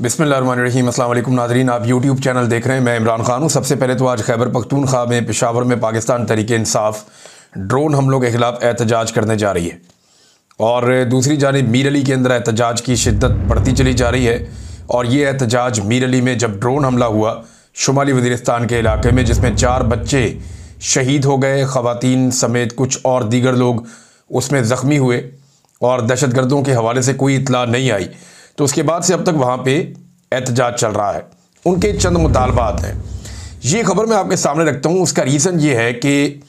बिस्मिल्लाहिर्रहमानिर्रहीम। अस्सलाम वालेकुम नाज़रीन, आप यूट्यूब चैनल देख रहे हैं। मैं इमरान खान हूँ। सबसे पहले तो आज खैबर पख्तूनख्वा में पेशावर में पाकिस्तान तहरीक इंसाफ ड्रोन हमलों के ख़िलाफ़ एहतजाज करने जा रही है और दूसरी जानिब मीर अली के अंदर एहतजाज की शिद्दत बढ़ती चली जा रही है। और ये एहतजाज मीर अली में जब ड्रोन हमला हुआ शुमाली वज़ीरिस्तान के इलाके में, जिसमें 4 बच्चे शहीद हो गए, ख़वातीन समेत कुछ और दीगर लोग उसमें ज़ख्मी हुए और दहशतगर्दों के हवाले से कोई इतला नहीं आई, तो उसके बाद से अब तक वहाँ पे एहतजाज चल रहा है। उनके चंद मुतालबात हैं, ये खबर मैं आपके सामने रखता हूँ। उसका रीज़न ये है कि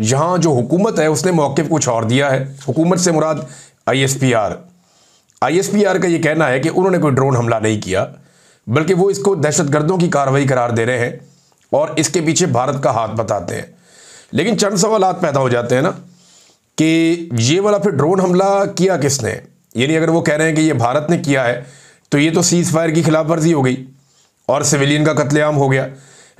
यहाँ जो हुकूमत है उसने मौक़िफ़ कुछ और दिया है। हुकूमत से मुराद ISPR का ये कहना है कि उन्होंने कोई ड्रोन हमला नहीं किया, बल्कि वो इसको दहशतगर्दों की कार्रवाई करार दे रहे हैं और इसके पीछे भारत का हाथ बताते हैं। लेकिन चंद सवालात पैदा हो जाते हैं ना कि ये वाला फिर ड्रोन हमला किया किसने। यानी अगर वो कह रहे हैं कि ये भारत ने किया है तो ये तो सीज़ फायर की खिलाफ वर्जी हो गई और सिविलियन का कत्लेआम हो गया।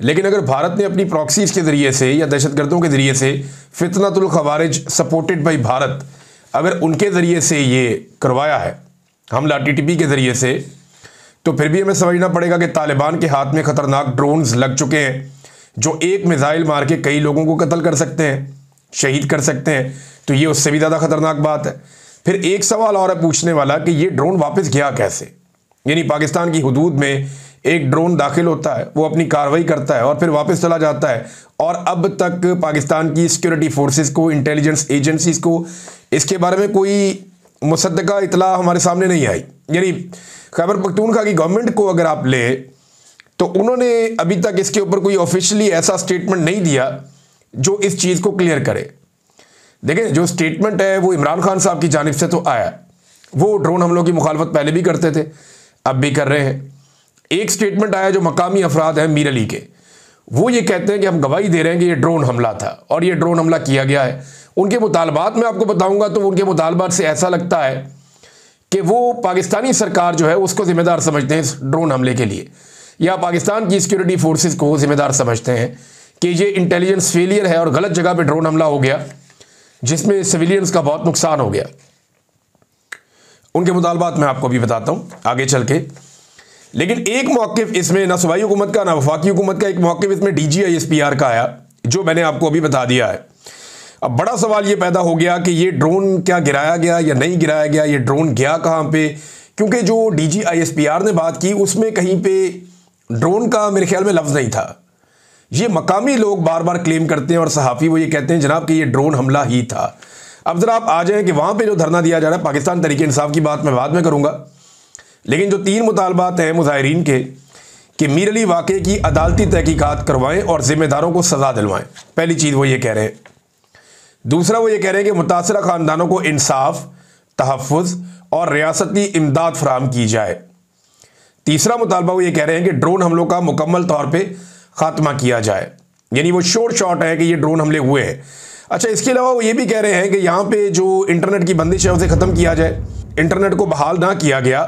लेकिन अगर भारत ने अपनी प्रॉक्सीज़ के ज़रिए से या दहशतगर्दों के ज़रिए से फितनतुल खवारिज सपोर्टेड बाई भारत, अगर उनके ज़रिए से ये करवाया है हमला TTP के ज़रिए से, तो फिर भी हमें समझना पड़ेगा कि तालिबान के हाथ में ख़तरनाक ड्रोन्स लग चुके हैं जो एक मिसाइल मार के कई लोगों को कत्ल कर सकते हैं, शहीद कर सकते हैं। तो ये उससे भी ज़्यादा ख़तरनाक बात है। फिर एक सवाल और है पूछने वाला कि ये ड्रोन वापस गया कैसे। यानी पाकिस्तान की हुदूद में एक ड्रोन दाखिल होता है, वो अपनी कार्रवाई करता है और फिर वापस चला जाता है, और अब तक पाकिस्तान की सिक्योरिटी फोर्सेस को, इंटेलिजेंस एजेंसीज को इसके बारे में कोई मुसद्दका इतला हमारे सामने नहीं आई। यानी खैबर पख्तूनख्वा की गवर्नमेंट को अगर आप ले तो उन्होंने अभी तक इसके ऊपर कोई ऑफिशियली ऐसा स्टेटमेंट नहीं दिया जो इस चीज़ को क्लियर करे। देखें, जो स्टेटमेंट है वो इमरान खान साहब की जानिब से तो आया, वो ड्रोन हमलों की मुखालफत पहले भी करते थे, अब भी कर रहे हैं। एक स्टेटमेंट आया जो मकामी अफराद हैं मीर अली के, वो ये कहते हैं कि हम गवाही दे रहे हैं कि ये ड्रोन हमला था और ये ड्रोन हमला किया गया है। उनके मुतालबात मैं आपको बताऊंगा तो उनके मुतालबात से ऐसा लगता है कि वो पाकिस्तानी सरकार जो है उसको ज़िम्मेदार समझते हैं इस ड्रोन हमले के लिए, या पाकिस्तान की सिक्योरिटी फोर्सेस को ज़िम्मेदार समझते हैं कि ये इंटेलिजेंस फेलियर है और गलत जगह पर ड्रोन हमला हो गया जिसमें सिविलियंस का बहुत नुकसान हो गया। उनके मुतालबात मैं आपको भी बताता हूँ आगे चल के। लेकिन एक मौक़िफ़ इसमें ना सूबाई हुकूमत का ना वफाकी हुकूमत का, एक मौक़िफ़ इसमें DG ISPR का आया जो मैंने आपको अभी बता दिया है। अब बड़ा सवाल ये पैदा हो गया कि ये ड्रोन क्या गिराया गया या नहीं गिराया गया, ये ड्रोन गया कहाँ पे, क्योंकि जो DG ISPR ने बात की उसमें कहीं पे ड्रोन का मेरे ख्याल में लफ्ज़ नहीं था। ये मकामी लोग बार बार क्लेम करते हैं और सहाफ़ी वो ये कहते हैं जनाब कि ये ड्रोन हमला ही था। अब ज़रा आप आ जाएं कि वहाँ पे जो धरना दिया जा रहा है, पाकिस्तान तहरीक इंसाफ की बात मैं बाद में करूँगा, लेकिन जो 3 मुतालबात हैं मुज़ाहिरीन के कि मीर अली वाक़े की अदालती तहकीकात करवाएं और ज़िम्मेदारों को सज़ा दिलवाएं, पहली चीज़ वो ये कह रहे हैं। दूसरा वो ये कह रहे हैं कि मुतासरा ख़ानदानों को इंसाफ, तहफ़्फ़ुज़ और रियासती इमदाद फराहम की जाए। तीसरा मुतालबा वो ये कह रहे हैं कि ड्रोन हमलों का मुकम्मल तौर पर खात्मा किया जाए। यानी वो शोर शॉट है कि ये ड्रोन हमले हुए हैं। अच्छा, इसके अलावा वो ये भी कह रहे हैं कि यहाँ पे जो इंटरनेट की बंदिश है उसे ख़त्म किया जाए। इंटरनेट को बहाल ना किया गया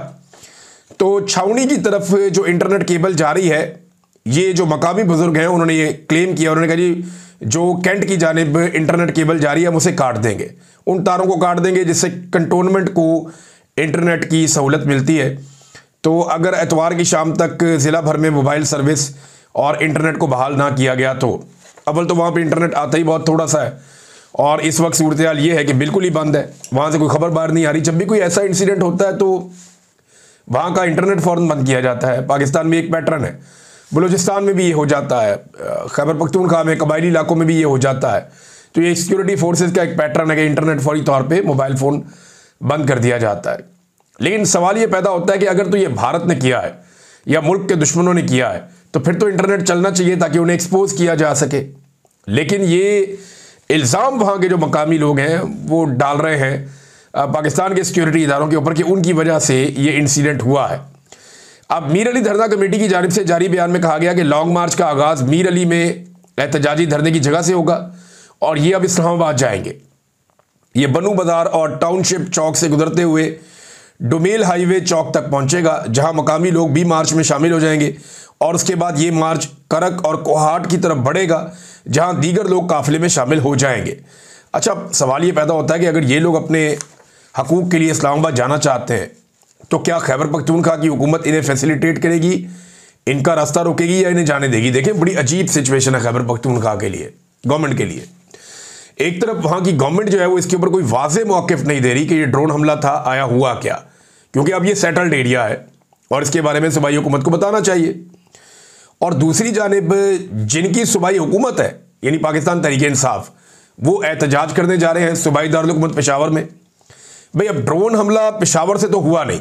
तो छावनी की तरफ जो इंटरनेट केबल जारी है, ये जो मकामी बुजुर्ग हैं उन्होंने ये क्लेम किया, उन्होंने कहा जी जो कैंट की जानिब इंटरनेट केबल जारी है हम उसे काट देंगे, उन तारों को काट देंगे जिससे कंटोनमेंट को इंटरनेट की सहूलत मिलती है। तो अगर एतवार की शाम तक ज़िला भर में मोबाइल सर्विस और इंटरनेट को बहाल ना किया गया तो अव्वल तो वहाँ पे इंटरनेट आता ही बहुत थोड़ा सा है, और इस वक्त सूरत हाल ये है कि बिल्कुल ही बंद है, वहाँ से कोई खबर बाहर नहीं आ रही। जब भी कोई ऐसा इंसिडेंट होता है तो वहाँ का इंटरनेट फ़ौरन बंद किया जाता है। पाकिस्तान में एक पैटर्न है, बलूचिस्तान में भी ये हो जाता है, खैबर पख्तूनख्वा में कबायली इलाकों में भी ये हो जाता है। तो ये सिक्योरिटी फोर्सेज का एक पैटर्न है कि इंटरनेट फौरी तौर पर मोबाइल फ़ोन बंद कर दिया जाता है। लेकिन सवाल ये पैदा होता है कि अगर तो ये भारत ने किया है या मुल्क के दुश्मनों ने किया है तो फिर तो इंटरनेट चलना चाहिए ताकि उन्हें एक्सपोज किया जा सके। लेकिन ये इल्ज़ाम वहाँ के जो मकामी लोग हैं वो डाल रहे हैं पाकिस्तान के सिक्योरिटी इदारों के ऊपर कि उनकी वजह से ये इंसिडेंट हुआ है। अब मीर अली धरना कमेटी की जानिब से जारी बयान में कहा गया कि लॉन्ग मार्च का आगाज़ मीर अली में एहतजाजी धरने की जगह से होगा और ये अब इस्लामाबाद जाएंगे। ये बनू बाज़ार और टाउनशिप चौक से गुजरते हुए डोमेल हाईवे चौक तक पहुँचेगा, जहाँ मकामी लोग भी मार्च में शामिल हो जाएंगे और उसके बाद ये मार्च करक और कोहाट की तरफ बढ़ेगा जहां दीगर लोग काफिले में शामिल हो जाएंगे। अच्छा, सवाल ये पैदा होता है कि अगर ये लोग अपने हकूक़ के लिए इस्लामाबाद जाना चाहते हैं तो क्या खैबर पख्तूनख्वा की हुकूमत इन्हें फैसिलिटेट करेगी, इनका रास्ता रोकेगी या इन्हें जाने देगी? देखिए बड़ी अजीब सिचुएशन है खैबर पख्तूनख्वा के लिए, गवर्नमेंट के लिए। एक तरफ वहां की गवर्नमेंट जो है वो इसके ऊपर कोई वाज़ेह मौक़िफ़ नहीं दे रही कि ये ड्रोन हमला था, आया हुआ क्या, क्योंकि अब ये सेटल्ड एरिया है और इसके बारे में सूबाई हुकूमत को बताना चाहिए। और दूसरी जानिब जिनकी सूबाई हुकूमत है यानी पाकिस्तान तहरीक इंसाफ, वो एहतजाज करने जा रहे हैं सूबाई दारुल हुकूमत पेशावर में। भाई अब ड्रोन हमला पेशावर से तो हुआ नहीं,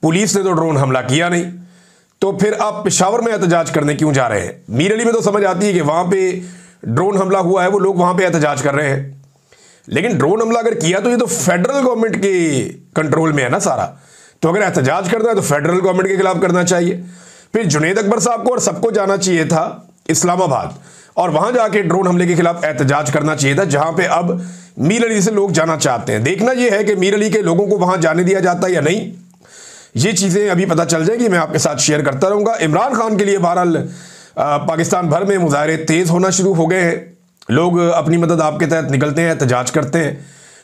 पुलिस ने तो ड्रोन हमला किया नहीं, तो फिर आप पेशावर में एहतजाज करने क्यों जा रहे हैं? मीर अली में तो समझ आती है कि वहां पे ड्रोन हमला हुआ है, वो लोग वहां पे एहतजाज कर रहे हैं, लेकिन ड्रोन हमला अगर किया तो ये तो फेडरल गवर्नमेंट के कंट्रोल में है ना सारा। तो अगर एहतजाज करना है तो फेडरल गवर्नमेंट के खिलाफ करना चाहिए। फिर जुनैद अकबर साहब को और सबको जाना चाहिए था इस्लामाबाद और वहां जाके ड्रोन हमले के खिलाफ एहतजाज करना चाहिए था, जहां पे अब मीर अली से लोग जाना चाहते हैं। देखना यह है कि मीर अली के लोगों को वहां जाने दिया जाता है या नहीं, ये चीजें अभी पता चल जाएगी, मैं आपके साथ शेयर करता रहूंगा। इमरान खान के लिए बहरहाल पाकिस्तान भर में मुजाहरे तेज होना शुरू हो गए हैं, लोग अपनी मदद आपके तहत निकलते हैं, एहतजाज करते हैं।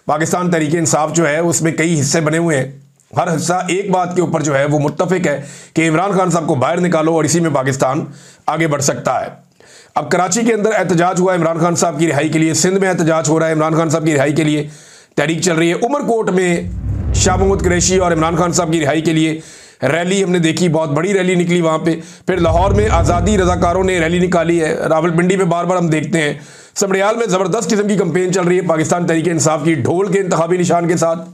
पाकिस्तान तहरीक इंसाफ जो है उसमें कई हिस्से बने हुए हैं, हर हिस्सा एक बात के ऊपर जो है वो मुत्तफिक है कि इमरान खान साहब को बाहर निकालो और इसी में पाकिस्तान आगे बढ़ सकता है। अब कराची के अंदर एहतजाज हुआ इमरान खान साहब की रिहाई के लिए, सिंध में एहतजाज हो रहा है इमरान खान साहब की रिहाई के लिए, तहरीक चल रही है। उमरकोट में शाह महमूद कुरैशी और इमरान खान साहब की रिहाई के लिए रैली हमने देखी, बहुत बड़ी रैली निकली वहाँ पे। फिर लाहौर में आज़ादी रजाकारों ने रैली निकाली है, रावलपिंडी में बार बार हम देखते हैं, सबड़ियाल में ज़बरदस्त किस्म की कंपेन चल रही है पाकिस्तान तहरीक इंसाफ की, ढोल के इंतखाबी निशान के साथ।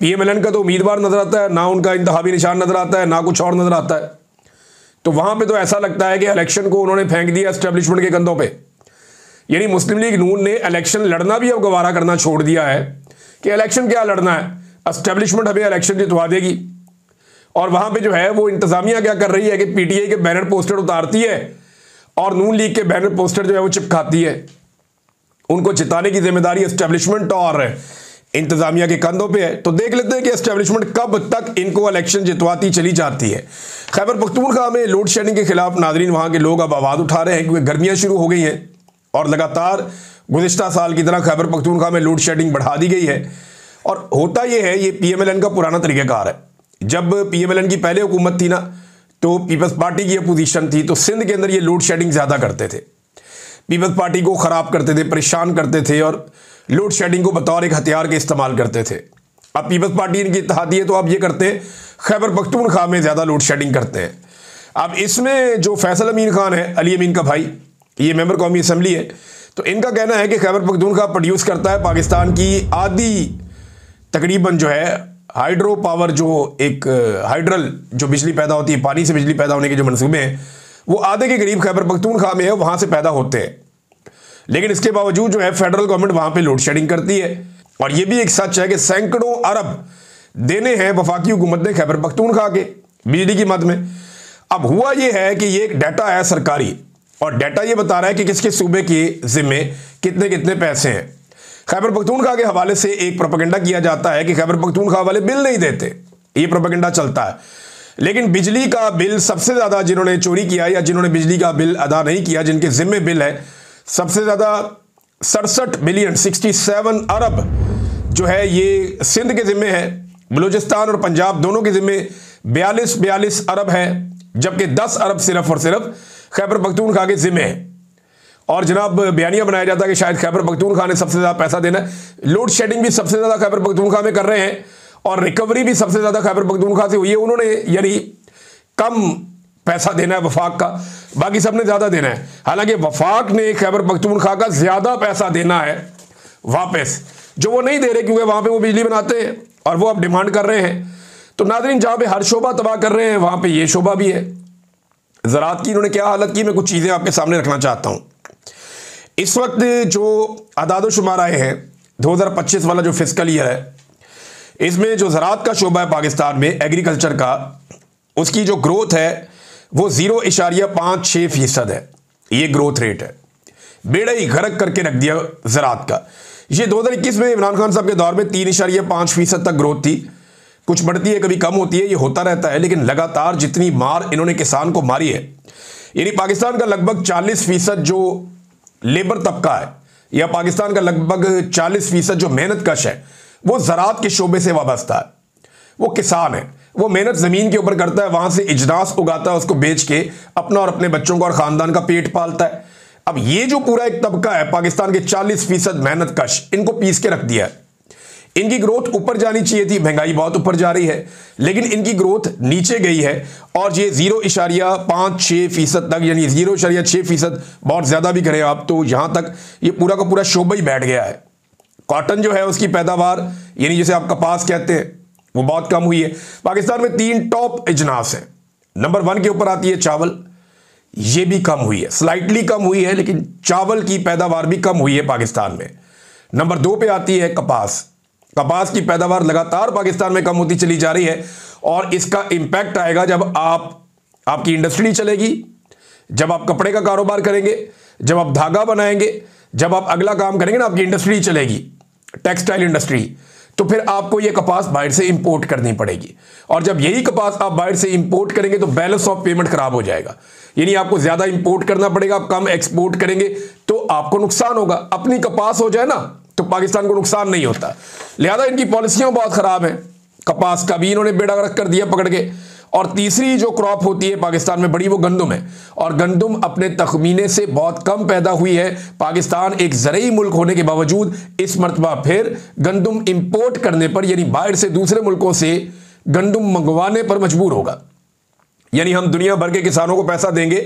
PMLN का तो उम्मीदवार नजर आता है, ना उनका इंतखाबी निशान नजर आता है, ना कुछ और नजर आता है। तो वहां पे तो ऐसा लगता है कि इलेक्शन को उन्होंने फेंक दिया एस्टेब्लिशमेंट के कंधों पे, यानी मुस्लिम लीग नून ने इलेक्शन लड़ना भी अब गवारा करना छोड़ दिया है कि इलेक्शन क्या लड़ना है, एस्टेब्लिशमेंट हमें इलेक्शन जितवा देगी। और वहां पे जो है वो इंतजामिया क्या कर रही है कि PTI के बैनर पोस्टर उतारती है और नून लीग के बैनर पोस्टर जो है वो चिपकाती है। उनको जिताने की जिम्मेदारी एस्टेब्लिशमेंट और इंतजामिया के कंधों पे है। तो देख लेते हैं कि एस्टेब्लिशमेंट कब तक इनको इलेक्शन जितवाती चली जाती है। खैबर पख्तूनख्वा में लोड शेडिंग के खिलाफ नाजरीन वहां के लोग अब आवाज़ उठा रहे हैं क्योंकि गर्मियां शुरू हो गई हैं और लगातार गुज़िश्ता साल की तरह खैबर पख्तूनख्वा में लोड शेडिंग बढ़ा दी गई है। और होता यह है, ये PMLN का पुराना तरीक़ाकार है। जब PMLN की पहले हुकूमत थी ना, तो पीपल्स पार्टी की अपोजिशन थी, तो सिंध के अंदर ये लोड शेडिंग ज़्यादा करते थे, पीपल्स पार्टी को ख़राब करते थे, परेशान करते थे और लोड शेडिंग को बतौर एक हथियार के इस्तेमाल करते थे। अब पीपल्स पार्टी इनकी इत्तेहादी है तो अब ये करते हैं, खैबर पख्तूनख्वा में ज़्यादा लोड शेडिंग करते हैं। अब इसमें जो फैसल अमीन खान है, अली अमीन का भाई, ये मेंबर कौमी असम्बली है, तो इनका कहना है कि खैबर पख्तूनख्वा प्रोड्यूस करता है पाकिस्तान की आधी तकरीबन जो है हाइड्रो पावर, जो एक हाइड्रल जो बिजली पैदा होती है, पानी से बिजली पैदा होने के जो मंसूबे हैं वो आधे के करीब खैबर पख्तूनख्वा में है, वहाँ से पैदा होते हैं। लेकिन इसके बावजूद जो है फेडरल गवर्नमेंट वहाँ पे लोड शेडिंग करती है। और ये भी एक सच है कि सैकड़ों अरब देने हैं वफाकी हुकूमत ने खैबर पख्तूनख्वा के बिजली की मद में। अब हुआ ये है कि ये एक डाटा है सरकारी और डाटा ये बता रहा है कि किसके सूबे के जिम्मे कितने कितने पैसे हैं। खैबर पख्तूनख्वा के हवाले से एक प्रोपेगेंडा किया जाता है कि खैबर पख्तूनख्वा वाले बिल नहीं देते, ये प्रोपेगेंडा चलता है। लेकिन बिजली का बिल सबसे ज़्यादा जिन्होंने चोरी किया या जिन्होंने बिजली का बिल अदा नहीं किया, जिनके जिम्मे बिल है, सबसे ज़्यादा 67 बिलियन 67 अरब जो है ये सिंध के ज़िम्मे है, बलूचिस्तान और पंजाब दोनों के ज़िम्मे 42 अरब है, जबकि 10 अरब सिर्फ और सिर्फ खैबर पख्तूनख्वा के ज़िम्मे है। और जनाब बयानिया बनाया जाता है कि शायद खैबर पख्तूनख्वा ने सबसे ज़्यादा पैसा देना है। लोड शेडिंग भी सबसे ज़्यादा खैबर पख्तूनख्वा में कर रहे हैं और रिकवरी भी सबसे ज़्यादा खैबर पख्तूनख्वा से हुई है। उन्होंने यानी कम पैसा देना है वफाक का, बाकी सबने ज़्यादा देना है। हालांकि वफाक ने खैबर पख्तूनख्वा का ज़्यादा पैसा देना है वापस, जो वो नहीं दे रहे क्योंकि वहाँ पे वो बिजली बनाते हैं और वो अब डिमांड कर रहे हैं। तो नाज़रीन, जहाँ पे हर शोबा तबाह कर रहे हैं वहाँ पे ये शोबा भी है। ज़राअत की इन्होंने क्या हालत की, मैं कुछ चीज़ें आपके सामने रखना चाहता हूँ। इस वक्त जो अदाद शुमार आए हैं 2025 वाला जो फिस्कल ईयर है, इसमें जो ज़राअत का शोबा है पाकिस्तान में एग्रीकल्चर का, उसकी जो ग्रोथ है वो 0.56% है। ये ग्रोथ रेट है, बेड़ा ही गरक करके रख दिया ज़राअत का। ये 2021 में इमरान खान साहब के दौर में 3.5% तक ग्रोथ थी, कुछ बढ़ती है कभी कम होती है, ये होता रहता है। लेकिन लगातार जितनी मार इन्होंने किसान को मारी है, यानी पाकिस्तान का लगभग 40% जो लेबर तबका है या पाकिस्तान का लगभग 40% जो मेहनत कश है वो ज़राअत के शोबे से वाबस्ता है। वो किसान है, वो मेहनत जमीन के ऊपर करता है, वहां से इजनास उगाता है, उसको बेच के अपना और अपने बच्चों का और खानदान का पेट पालता है। अब ये जो पूरा एक तबका है पाकिस्तान के 40% मेहनत कश, इनको पीस के रख दिया है। इनकी ग्रोथ ऊपर जानी चाहिए थी, महंगाई बहुत ऊपर जा रही है, लेकिन इनकी ग्रोथ नीचे गई है और ये 0.56% तक, यानी 0.6%, बहुत ज्यादा भी करें आप तो यहां तक ये पूरा का पूरा शोबा ही बैठ गया है। कॉटन जो है उसकी पैदावार, यानी जिसे आप कपास कहते हैं, वो बहुत कम हुई है। पाकिस्तान में 3 टॉप इजनास है। नंबर 1 के ऊपर आती है चावल, ये भी कम हुई है, स्लाइटली कम हुई है, लेकिन चावल की पैदावार भी कम हुई है पाकिस्तान में। नंबर 2 पे आती है कपास। कपास की पैदावार लगातार पाकिस्तान में कम होती चली जा रही है और इसका इंपैक्ट आएगा जब आपकी इंडस्ट्री चलेगी, जब आप कपड़े का कारोबार करेंगे, जब आप धागा बनाएंगे, जब आप अगला काम करेंगे ना, आपकी इंडस्ट्री चलेगी, टेक्सटाइल इंडस्ट्री, तो फिर आपको यह कपास बाहर से इंपोर्ट करनी पड़ेगी। और जब यही कपास आप बाहर से इंपोर्ट करेंगे तो बैलेंस ऑफ पेमेंट खराब हो जाएगा, यानी आपको ज्यादा इंपोर्ट करना पड़ेगा, आप कम एक्सपोर्ट करेंगे तो आपको नुकसान होगा। अपनी कपास हो जाए ना तो पाकिस्तान को नुकसान नहीं होता, लिहाजा इनकी पॉलिसियां बहुत खराब हैं। कपास का भी इन्होंने बेड़ा रख कर दिया पकड़ के। और तीसरी जो क्रॉप होती है पाकिस्तान में बड़ी, वो गंदुम है, और गंदुम अपने तखमीने से बहुत कम पैदा हुई है। पाकिस्तान एक ज़रई मुल्क होने के बावजूद इस मरतबा फिर गंदुम इंपोर्ट करने पर, यानी बाहर से दूसरे मुल्कों से गंदुम मंगवाने पर मजबूर होगा। यानी हम दुनिया भर के किसानों को पैसा देंगे,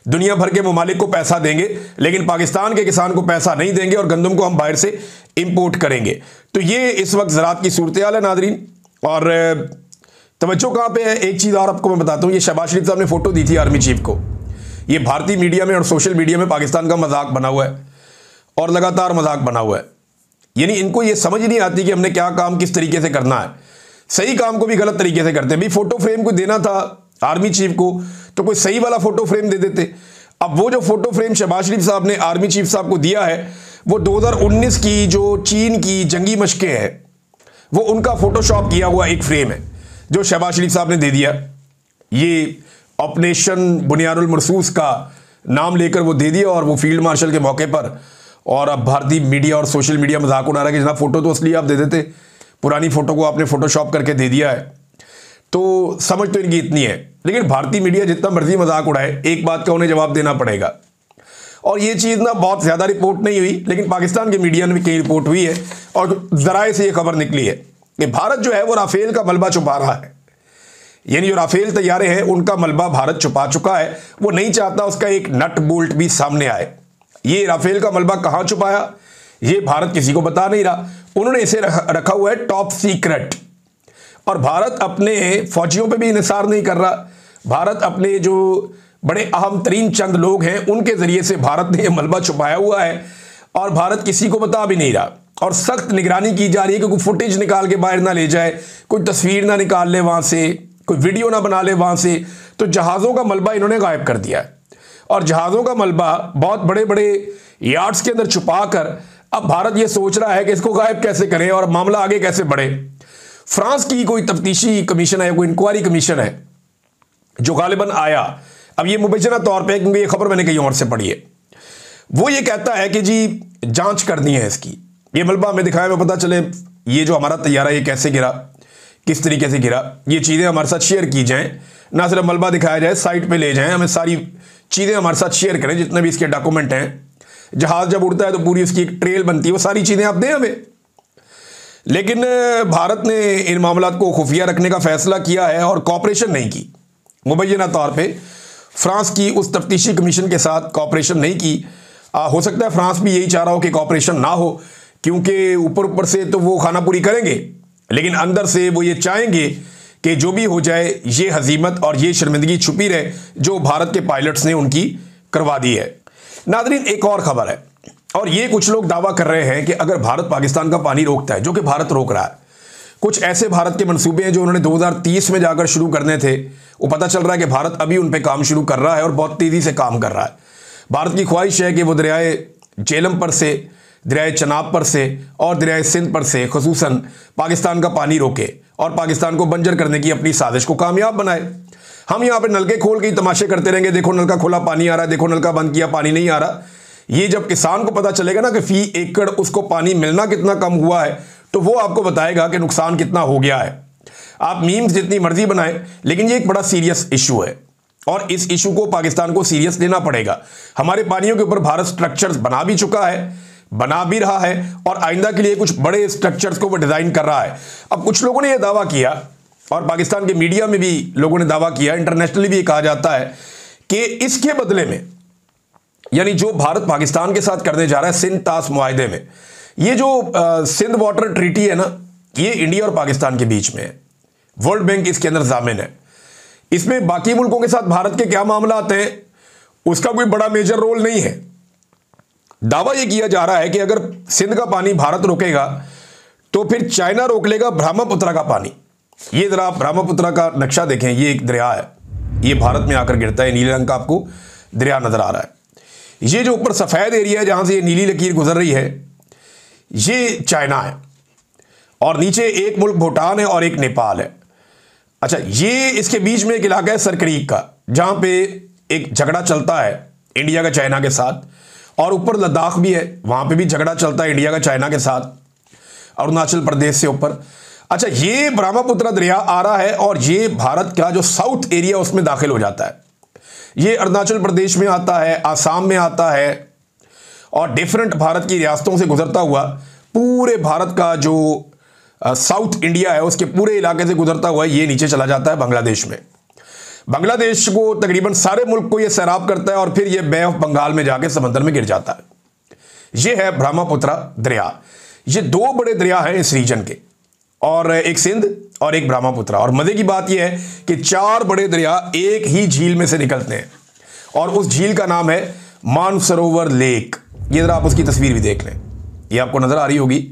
दुनिया भर के ममालिक को पैसा देंगे, लेकिन पाकिस्तान के किसान को पैसा नहीं देंगे और गंदुम को हम बाहर से इंपोर्ट करेंगे। तो ये इस वक्त ज़राअत की सूरत हाल है नादरीन। और तवज्जो कहाँ पे है, एक चीज़ और आपको मैं बताता हूँ। ये शहबाज शरीफ साहब ने फोटो दी थी आर्मी चीफ को, ये भारतीय मीडिया में और सोशल मीडिया में पाकिस्तान का मजाक बना हुआ है और लगातार मजाक बना हुआ है। यानी इनको ये समझ नहीं आती कि हमने क्या काम किस तरीके से करना है, सही काम को भी गलत तरीके से करते हैं। भाई फोटो फ्रेम को देना था आर्मी चीफ को तो कोई सही वाला फोटो फ्रेम दे देते। अब वो जो फोटो फ्रेम शहबाज शरीफ साहब ने आर्मी चीफ साहब को दिया है, वो 2019 की जो चीन की जंगी मशकें हैं, वो उनका फोटोशॉप किया हुआ एक फ्रेम है जो शहबाज शरीफ साहब ने दे दिया। ये ऑपरेशन बुनियादुल मरसूस का नाम लेकर वो दे दिया और वो फील्ड मार्शल के मौके पर। और अब भारतीय मीडिया और सोशल मीडिया मजाक उड़ा रहा है कि जनाब फोटो तो असली आप दे देते, पुरानी फोटो को आपने फोटोशॉप करके दे दिया है। तो समझ तो इनकी इतनी है, लेकिन भारतीय मीडिया जितना मर्जी मजाक उड़ाए, एक बात का उन्हें जवाब देना पड़ेगा। और ये चीज़ ना बहुत ज़्यादा रिपोर्ट नहीं हुई, लेकिन पाकिस्तान के मीडिया में भी कई रिपोर्ट हुई है और ज़राए से ये खबर निकली है कि भारत जो है वो राफेल का मलबा छुपा रहा है। यानी जो राफेल तैयारे हैं उनका मलबा भारत छुपा चुका है, वो नहीं चाहता उसका एक नट बोल्ट भी सामने आए। ये राफेल का मलबा कहाँ छुपाया ये भारत किसी को बता नहीं रहा, उन्होंने इसे रखा हुआ है टॉप सीक्रेट। और भारत अपने फौजियों पे भी इन्हिसार नहीं कर रहा, भारत अपने जो बड़े अहम तरीन चंद लोग हैं उनके जरिए से भारत ने यह मलबा छुपाया हुआ है और भारत किसी को बता भी नहीं रहा। और सख्त निगरानी की जा रही है कि कोई फुटेज निकाल के बाहर ना ले जाए, कोई तस्वीर ना निकाल ले वहां से, कोई वीडियो ना बना ले वहां से। तो जहाज़ों का मलबा इन्होंने गायब कर दिया है और जहाज़ों का मलबा बहुत बड़े बड़े यार्ड्स के अंदर छुपा कर अब भारत ये सोच रहा है कि इसको गायब कैसे करें और मामला आगे कैसे बढ़े। फ्रांस की कोई तफ्तीशी कमीशन है, कोई इंक्वायरी कमीशन है जो गालिबन आया, अब ये मुबैना तौर पे, क्योंकि ये खबर मैंने कहीं और से पढ़ी है, वो ये कहता है कि जी जांच करनी है इसकी, ये मलबा हमें दिखाया में पता चले ये जो हमारा तैयारा ये कैसे गिरा, किस तरीके से गिरा, ये चीज़ें हमारे साथ शेयर की जाएं, ना सिर्फ मलबा दिखाया जाए, साइट पे ले जाएं, हमें सारी चीज़ें हमारे साथ शेयर करें, जितने भी इसके डॉक्यूमेंट हैं। जहाज़ जब उड़ता है तो पूरी उसकी एक ट्रेल बनती है, वो सारी चीज़ें आप दें हमें। लेकिन भारत ने इन मामलात को खुफिया रखने का फैसला किया है और कॉपरेशन नहीं की, मुबैना तौर पे फ्रांस की उस तफ्तीशी कमीशन के साथ कॉपरेशन नहीं की। हो सकता है फ्रांस भी यही चाह रहा हो कि कॉपरेशन ना हो, क्योंकि ऊपर ऊपर से तो वो खाना पूरी करेंगे, लेकिन अंदर से वो ये चाहेंगे कि जो भी हो जाए ये हजीमत और ये शर्मिंदगी छुपी रहे जो भारत के पायलट्स ने उनकी करवा दी है। नादरीन, एक और खबर है, और ये कुछ लोग दावा कर रहे हैं कि अगर भारत पाकिस्तान का पानी रोकता है, जो कि भारत रोक रहा है, कुछ ऐसे भारत के मंसूबे हैं जो उन्होंने 2030 में जाकर शुरू करने थे, वो पता चल रहा है कि भारत अभी उन पे काम शुरू कर रहा है और बहुत तेज़ी से काम कर रहा है। भारत की ख्वाहिश है कि वो दरियाए झेलम पर से, दरियाए चनाब पर से और दरियाए सिंध पर से खुसूसन पाकिस्तान का पानी रोके और पाकिस्तान को बंजर करने की अपनी साजिश को कामयाब बनाए। हम यहाँ पे नलके खोल के तमाशे करते रहेंगे, देखो नलका खोला पानी आ रहा है, देखो नलका बंद किया पानी नहीं आ रहा। ये जब किसान को पता चलेगा ना कि फी एकड़ उसको पानी मिलना कितना कम हुआ है, तो वो आपको बताएगा कि नुकसान कितना हो गया है। आप मीम्स जितनी मर्जी बनाएं, लेकिन ये एक बड़ा सीरियस इशू है और इस इशू को पाकिस्तान को सीरियस लेना पड़ेगा। हमारे पानियों के ऊपर भारत स्ट्रक्चर्स बना भी चुका है, बना भी रहा है और आइंदा के लिए कुछ बड़े स्ट्रक्चर्स को वो डिजाइन कर रहा है। अब कुछ लोगों ने यह दावा किया और पाकिस्तान के मीडिया में भी लोगों ने दावा किया, इंटरनेशनली भी कहा जाता है कि इसके बदले में, यानी जो भारत पाकिस्तान के साथ करने जा रहा है सिंध तास मुआहदे में, ये जो सिंध वाटर ट्रीटी है ना, ये इंडिया और पाकिस्तान के बीच में है। वर्ल्ड बैंक इसके अंदर जामिन है। इसमें बाकी मुल्कों के साथ भारत के क्या मामला आते हैं उसका कोई बड़ा मेजर रोल नहीं है। दावा यह किया जा रहा है कि अगर सिंध का पानी भारत रोकेगा तो फिर चाइना रोक लेगा ब्रह्मपुत्र का पानी। ये जरा आप ब्रह्मपुत्र का नक्शा देखें, ये एक दरिया है, ये भारत में आकर गिरता है। नीले रंग का आपको दरिया नजर आ रहा है। ये जो ऊपर सफेद एरिया है जहां से ये नीली लकीर गुजर रही है, ये चाइना है और नीचे एक मुल्क भूटान है और एक नेपाल है। अच्छा, ये इसके बीच में एक इलाका है सरक्रीक का, जहां पे एक झगड़ा चलता है इंडिया का चाइना के साथ, और ऊपर लद्दाख भी है, वहां पे भी झगड़ा चलता है इंडिया का चाइना के साथ, अरुणाचल प्रदेश से ऊपर। अच्छा, ये ब्रह्मपुत्र दरिया आ रहा है और ये भारत का जो साउथ एरिया उसमें दाखिल हो जाता है। ये अरुणाचल प्रदेश में आता है, आसाम में आता है और डिफरेंट भारत की रियासतों से गुजरता हुआ पूरे भारत का जो साउथ इंडिया है उसके पूरे इलाके से गुजरता हुआ ये नीचे चला जाता है बांग्लादेश में। बांग्लादेश को तकरीबन सारे मुल्क को ये सैराब करता है और फिर ये बे ऑफ बंगाल में जाके समंदर में गिर जाता है। ये है ब्रह्मपुत्र दरिया। ये दो बड़े दरिया हैं इस रीजन के, और एक सिंध और एक ब्रह्मपुत्र। और मजे की बात यह है कि चार बड़े दरिया एक ही झील में से निकलते हैं और उस झील का नाम है मानसरोवर लेक। ये जरा आप उसकी तस्वीर भी देख लें, ये आपको नजर आ रही होगी।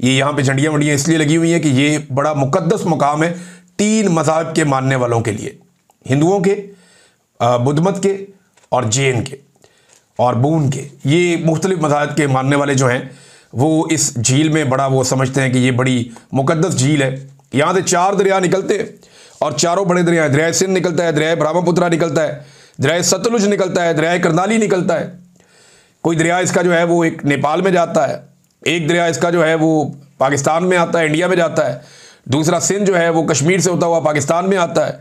ये यहां पे झंडियां वंडियां इसलिए लगी हुई हैं कि ये बड़ा मुकद्दस मुकाम है तीन मज़हब के मानने वालों के लिए, हिंदुओं के, बुद्ध मत के और जैन के और बून के। ये मुख्तलिफ मज़ाहब के मानने वाले जो हैं वो इस झील में बड़ा वो समझते हैं कि ये बड़ी मुकद्दस झील है। यहाँ से चार दरिया निकलते हैं और चारों बड़े दरिया हैं। दरिया सिंध निकलता है, दरिया ब्रह्मपुत्र निकलता है, दरिया सतलुज निकलता है, दरिया करनाली निकलता है। कोई दरिया इसका जो है वो एक नेपाल में जाता है, एक दरिया इसका जो है वो पाकिस्तान में आता है, इंडिया में जाता है, दूसरा सिंध जो है वो कश्मीर से होता हुआ पाकिस्तान में आता है,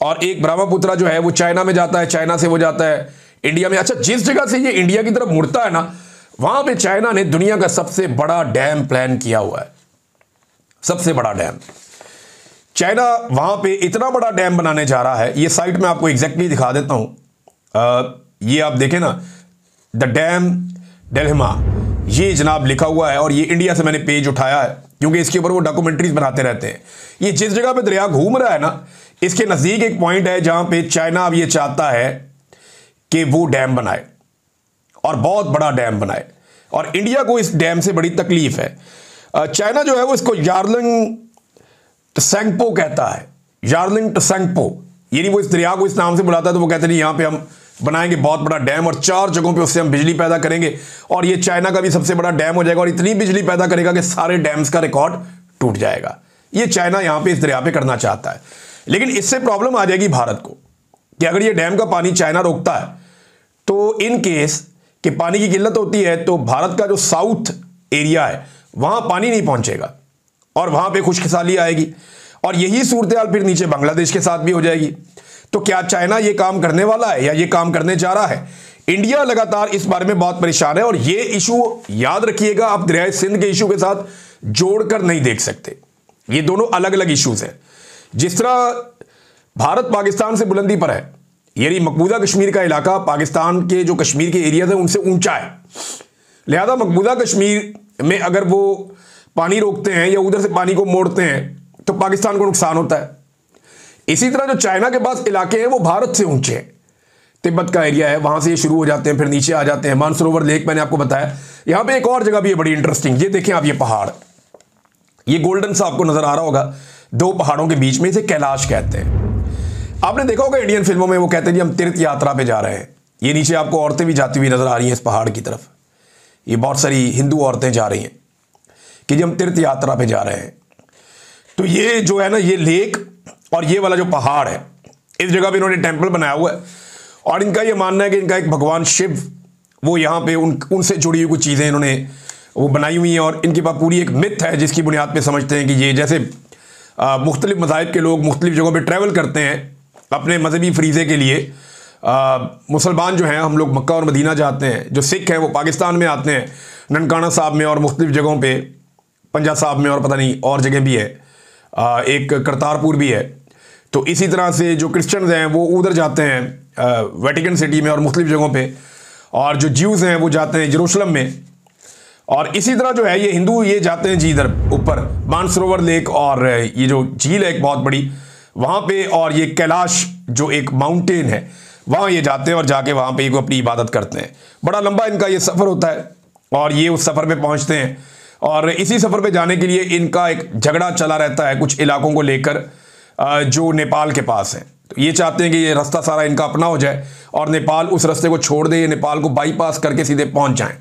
और एक ब्रह्मपुत्र जो है वो चाइना में जाता है, चाइना से वो जाता है इंडिया में। अच्छा, जिस जगह से ये इंडिया की तरफ मुड़ता है ना, वहां पे चाइना ने दुनिया का सबसे बड़ा डैम प्लान किया हुआ है। सबसे बड़ा डैम चाइना वहां पे इतना बड़ा डैम बनाने जा रहा है। ये साइट में आपको एग्जैक्टली दिखा देता हूं। ये आप देखें ना, द डैम डेल्हिमा, ये जनाब लिखा हुआ है और ये इंडिया से मैंने पेज उठाया है क्योंकि इसके ऊपर वो डॉक्यूमेंट्रीज बनाते रहते हैं। ये जिस जगह पे दरिया घूम रहा है ना, इसके नजदीक एक पॉइंट है जहां पे चाइना अब ये चाहता है कि वो डैम बनाए और बहुत बड़ा डैम बनाए, और इंडिया को इस डैम से बड़ी तकलीफ है। चाइना जो है वो इसको यार्लिंग त्सैंगपो कहता है, यार्लिंग त्सैंगपो, यानी वो इस दरिया को इस नाम से बुलाता है। तो वो कहते हैं यहां पे हम बनाएंगे बहुत बड़ा डैम और चार जगहों पे उससे हम बिजली पैदा करेंगे और ये चाइना का भी सबसे बड़ा डैम हो जाएगा और इतनी बिजली पैदा करेगा कि सारे डैम्स का रिकॉर्ड टूट जाएगा। ये चाइना यहां पे इस दरिया पे करना चाहता है, लेकिन इससे प्रॉब्लम आ जाएगी भारत को कि अगर ये डैम का पानी चाइना रोकता है तो इन केस कि पानी की किल्लत होती है तो भारत का जो साउथ एरिया है वहां पानी नहीं पहुंचेगा और वहां पे खुशकिसाली आएगी, और यही सूरत हाल फिर नीचे बांग्लादेश के साथ भी हो जाएगी। तो क्या चाइना ये काम करने वाला है या ये काम करने जा रहा है? इंडिया लगातार इस बारे में बहुत परेशान है और ये इशू याद रखिएगा, आप दरिया सिंध के इशू के साथ जोड़कर नहीं देख सकते। ये दोनों अलग अलग इश्यूज हैं। जिस तरह भारत पाकिस्तान से बुलंदी पर है, यानी मकबूजा कश्मीर का इलाका पाकिस्तान के जो कश्मीर के एरिया है उनसे ऊंचा है, लिहाजा मकबूजा कश्मीर में अगर वो पानी रोकते हैं या उधर से पानी को मोड़ते हैं तो पाकिस्तान को नुकसान होता है। इसी तरह जो चाइना के पास इलाके हैं वो भारत से ऊंचे हैं, तिब्बत का एरिया है, वहां से ये शुरू हो जाते हैं फिर नीचे आ जाते हैं। मानसरोवर लेक मैंने आपको बताया। यहां पे एक और जगह भी है बड़ी इंटरेस्टिंग, ये देखें आप, ये पहाड़, ये गोल्डन सा आपको नजर आ रहा होगा, दो पहाड़ों के बीच में, इसे कैलाश कहते हैं। आपने देखा होगा इंडियन फिल्मों में वो कहते हैं जी हम तीर्थ यात्रा पे जा रहे हैं। ये नीचे आपको औरतें भी जाती हुई नजर आ रही हैं इस पहाड़ की तरफ, ये बहुत सारी हिंदू औरतें जा रही हैं कि जी हम तीर्थ यात्रा पे जा रहे हैं। तो ये जो है ना, ये लेक और ये वाला जो पहाड़ है, इस जगह पे इन्होंने टेंपल बनाया हुआ है और इनका ये मानना है कि इनका एक भगवान शिव वो यहाँ पे उनसे जुड़ी हुई कुछ चीज़ें इन्होंने वो बनाई हुई हैं और इनके पास पूरी एक मिथ है जिसकी बुनियाद पे समझते हैं कि ये जैसे मुख्तलिफ मज़ाहिब के लोग मुख्तलिफ जगहों पे ट्रैवल करते हैं अपने मजहबी फरीज़े के लिए। मुसलमान जो हैं हम लोग मक्का और मदीना जाते हैं, जो सिख हैं वो पाकिस्तान में आते हैं ननकाना साहब में और मुख्तलिफ जगहों पे, पंजा साहब में और पता नहीं और जगह भी है, एक करतारपुर भी है। तो इसी तरह से जो क्रिश्चियंस हैं वो उधर जाते हैं वेटिकन सिटी में और मुख्तलिफ जगहों पे, और जो ज्यूज़ हैं वो जाते हैं यरूशलेम में। और इसी तरह जो है ये हिंदू ये जाते हैं जी इधर ऊपर मानसरोवर लेक और ये जो झील है एक बहुत बड़ी वहाँ पे, और ये कैलाश जो एक माउंटेन है वहाँ ये जाते हैं और जाके वहाँ पे अपनी इबादत करते हैं। बड़ा लंबा इनका ये सफ़र होता है और ये उस सफ़र पे पहुँचते हैं, और इसी सफ़र पे जाने के लिए इनका एक झगड़ा चला रहता है कुछ इलाकों को लेकर जो नेपाल के पास है। तो ये चाहते हैं कि ये रास्ता सारा इनका अपना हो जाए और नेपाल उस रास्ते को छोड़ दे, नेपाल को बाईपास करके सीधे पहुँच जाएँ।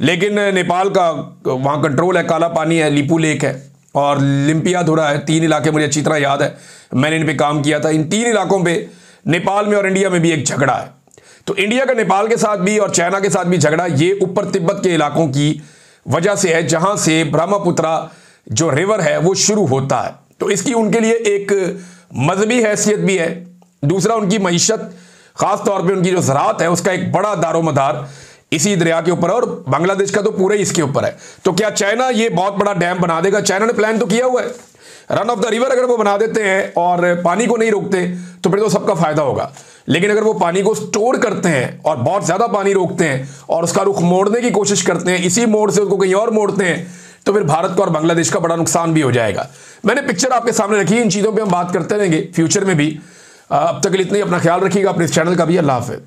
लेकिन नेपाल का वहाँ कंट्रोल है, काला पानी है, लीपू लेक है और लिम्पियाधुरा है। 3 इलाके मुझे अच्छी तरह याद है, मैंने इन पे काम किया था। इन 3 इलाकों पे नेपाल में और इंडिया में भी एक झगड़ा है। तो इंडिया का नेपाल के साथ भी और चाइना के साथ भी झगड़ा ये ऊपर तिब्बत के इलाकों की वजह से है, जहाँ से ब्रह्मपुत्रा जो रिवर है वो शुरू होता है। तो इसकी उनके लिए एक मजहबी हैसियत भी है, दूसरा उनकी मईशत ख़ास तौर पर उनकी जो ज़राअत है उसका एक बड़ा दारोमदार इसी दरिया के ऊपर है, और बांग्लादेश का तो पूरा ही इसके ऊपर है। तो क्या चाइना ये बहुत बड़ा डैम बना देगा? चाइना ने प्लान तो किया हुआ है, रन ऑफ द रिवर अगर वो बना देते हैं और पानी को नहीं रोकते तो फिर तो सबका फायदा होगा। लेकिन अगर वो पानी को स्टोर करते हैं और बहुत ज़्यादा पानी रोकते हैं और उसका रुख मोड़ने की कोशिश करते हैं, इसी मोड़ से उसको कहीं और मोड़ते हैं, तो फिर भारत को और बांग्लादेश का बड़ा नुकसान भी हो जाएगा। मैंने पिक्चर आपके सामने रखी है, इन चीज़ों पर हम बात करते रहेंगे फ्यूचर में भी। अब तक के लिए इतना ही, अपना ख्याल रखिएगा, अपने इस चैनल का भी। अल्लाह हाफ़िज़।